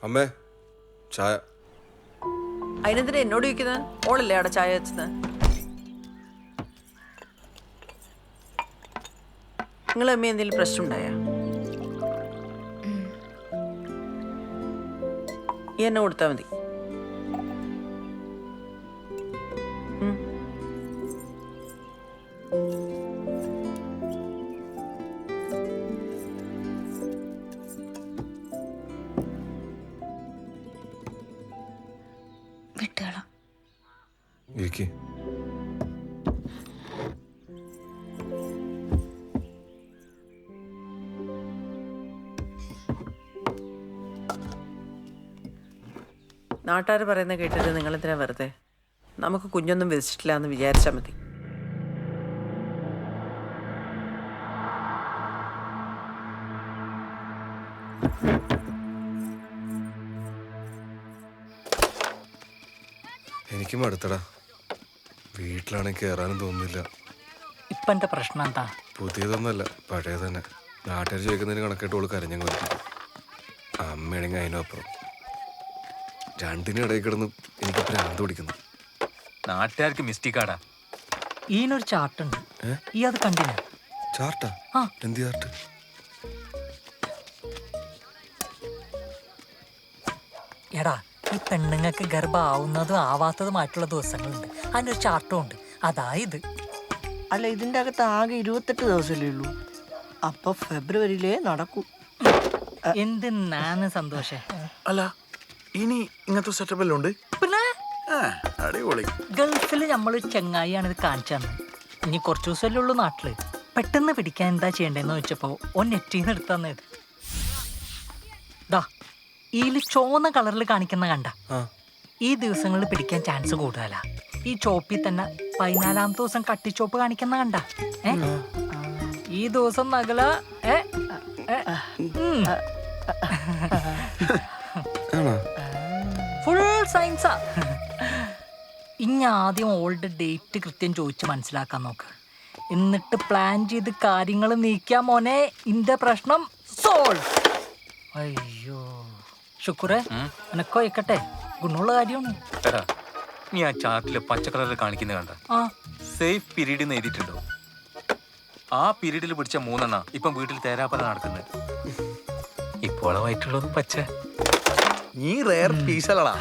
അമ്മേ ചായ. അതിനെന്തിനാ എന്നോട് ചോദിക്കുന്നത്? ഓളല്ലേ അവിടെ ചായ വെച്ചത്? നിങ്ങൾ അമ്മ എന്തെങ്കിലും പ്രശ്നം ഉണ്ടായ ഈ എന്നെ കൊടുത്താൽ മതി. ഇരിക്ക്. നാട്ടുകാർ പറയുന്ന കേട്ടിട്ട് നിങ്ങളെന്തിനാ വെറുതെ? നമുക്ക് കുഞ്ഞൊന്നും വിധിച്ചിട്ടില്ല എന്ന് വിചാരിച്ചാൽ മതി. എനിക്കും അടുത്തടാ. വീട്ടിലാണെങ്കിൽ കയറാനും തോന്നുന്നില്ല. ഇപ്പൊ എന്റെ പ്രശ്നം എന്താ? പുതിയതൊന്നല്ല, പഴയ തന്നെ. നാട്ടുകാർ ചോദിക്കുന്നതിന് കണക്കിട്ട് ഓള് കരഞ്ഞങ്ങ് വരും. അമ്മയാണെങ്കിൽ അതിനും അപ്പുറം. രണ്ടിനും ഇടയിൽ കിടന്ന് എനിക്ക് ഭ്രാന്ത് പിടിക്കുന്നു. നാട്ടുകാർക്ക് മിസ്റ്റേക്കാടാ. ഈനൊരു ചാർട്ടുണ്ട്, ഈ അത് കണ്ടില്ല? ചാർട്ടാ? എന്ത് ചാർട്ട്? എടാ, ഈ പെണ്ണുങ്ങൾക്ക് ഗർഭമാവുന്നതും ആവാത്തതുമായിട്ടുള്ള ദിവസങ്ങളുണ്ട്. അതിനൊരു ചാർട്ടും ഉണ്ട്. അതായത് അല്ല, ഇതിൻ്റെ അകത്ത് ആകെ 28 ദിവസമല്ലേ ഉള്ളൂ. അപ്പൊ ഫെബ്രുവരിയിലേ നടക്കൂ. എന്തിനാണ് സന്തോഷേ? അല്ല, ഇനി ഇങ്ങനത്തെ സെറ്റപ്പ് എല്ലാം ഉണ്ട്. പിന്നെ അടിപൊളി. ഗൾഫിൽ നമ്മളൊരു ചെങ്ങായിയാണ് ഇത് കാണിച്ചു തന്നത്. ഇനി കുറച്ചു ദിവസമല്ലേ ഉള്ളൂ നാട്ടില്. പെട്ടെന്ന് പിടിക്കാൻ എന്താ ചെയ്യണ്ടെന്ന് വെച്ചപ്പോ നെറ്റിന്ന് എടുത്തന്നെ ഇത്. ദാ ഇതിൽ ചുവന്ന കളറിൽ കാണിക്കുന്ന കണ്ട ഈ ദിവസങ്ങളിൽ പിടിക്കാൻ ചാൻസ് കൂടുതലാ. ഈ ചോപ്പിൽ തന്നെ 14ാമത്തെ ദിവസം കട്ടിച്ചോപ്പ് കാണിക്കുന്ന കണ്ട ഈ ദിവസം നഗല ഫുൾ സയൻസാ. ഇനി ആദ്യം ഓൾഡ് ഡേറ്റ് കൃത്യം ചോദിച്ച് മനസ്സിലാക്കാൻ നോക്ക്. എന്നിട്ട് പ്ലാൻ ചെയ്ത് കാര്യങ്ങൾ നീക്കാൻ മോനെ. ഇന്റെ പ്രശ്നം സോൾവ്. അയ്യോ ശുക്രേ, എനക്കോ ഇക്കട്ടെ, ഗുണമുള്ള കാര്യമാണ്. നീ ആ ചാർട്ടില് പച്ച കളറിൽ കാണിക്കുന്നത് കണ്ട? സേഫ് പീരീഡ് എന്ന് എഴുതിയിട്ടുണ്ടോ? ആ പീരീഡിൽ പിടിച്ച 3 ഇപ്പം വീട്ടിൽ തേരാപ്പല നടക്കുന്നത്. ഇപ്പോളായിട്ടുള്ളത് പച്ച. നീ റെയർ പീസലടാ.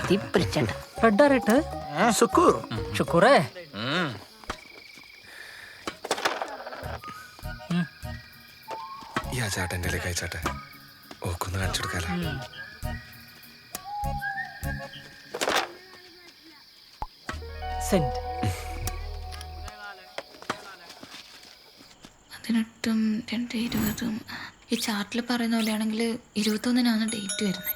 റെഡാറിട്ട് ശുക്രേ. ഈ ആ ചാട്ടൻ്റെ അയച്ചാട്ടെ, ഓക്കൊന്ന് കാണിച്ചെടുക്കാല. സെന്റ് 18, 2, 20. ഈ ചാർട്ടിൽ പറയുന്ന പോലെയാണെങ്കിൽ 21 ഡേറ്റ് വരുന്നത്.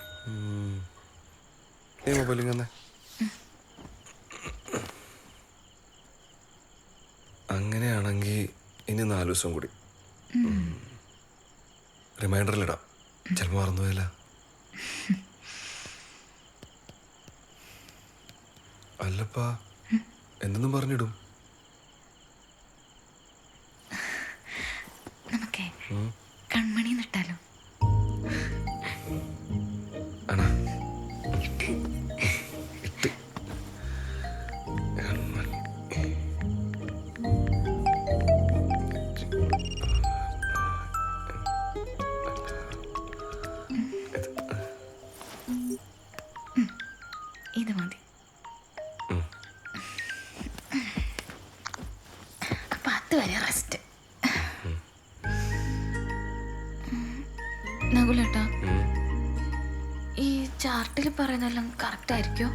അങ്ങനെയാണെങ്കിൽ ഇനി 4 ദിവസം കൂടി റിമൈൻഡറിലിടാം. ചിലപ്പോൾ മറന്നുപോയല്ല. അല്ലപ്പാ, എന്തെന്നും പറഞ്ഞിടും. നമുക്കേ കൺമണി നിട്ടാലോ? ഇത് മതി. അപ്പൊ അതുവരെ റെസ്റ്റ്. നകുലേട്ടാ, ഈ ചാർട്ടിൽ പറയുന്നതെല്ലാം കറക്റ്റ് ആയിരിക്കോ?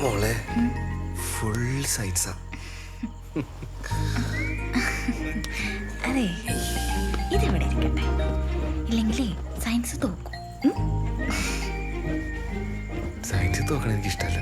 മോളെ ഫുൾ സൈൻസാ. അതെ, ഇതിവിടെ ഇരിക്കട്ടെ, ഇല്ലെങ്കിലേ സയൻസ് തോക്കും. സയൻസ് തോക്കണം എനിക്കിഷ്ടമല്ല.